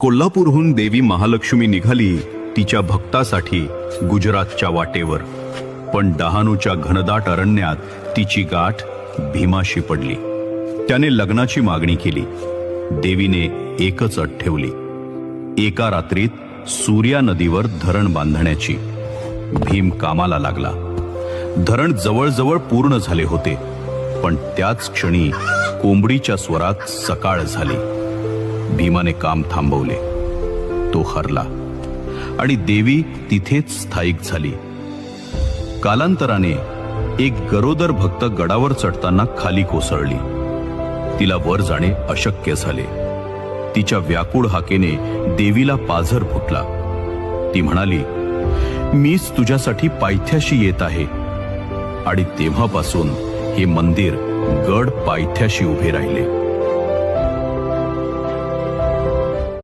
कोल्हापूरहून देवी महालक्ष्मी निघाली तिच्या भक्तासाठी गुजरातच्या वाटेवर. पण डहाणूच्या घनदाट अरण्यात तिची गाठ भीमाशी पडली. त्याने लग्नाची मागणी केली. देवीने एकच अट ठेवली, एका रात्रीत सूर्या नदीवर धरण बांधण्याची. भीम कामाला लागला. धरण जवळजवळ पूर्ण झाले होते, पण त्याच क्षणी कोंबडीच्या स्वरात सकाळ झाली. भीमाने काम थांबवले. तो हरला आणि देवी तिथेच स्थायिक झाली. कालांतराने एक गरोदर भक्त गडावर चढताना खाली कोसळली. तिला वर जाणे अशक्य झाले. तिच्या व्याकुळ हाकेने देवीला पाझर फुटला. ती म्हणाली, मीच तुझ्यासाठी पायथ्याशी येत आहे. आणि तेव्हापासून हे मंदिर गड पायथ्याशी उभे राहिले.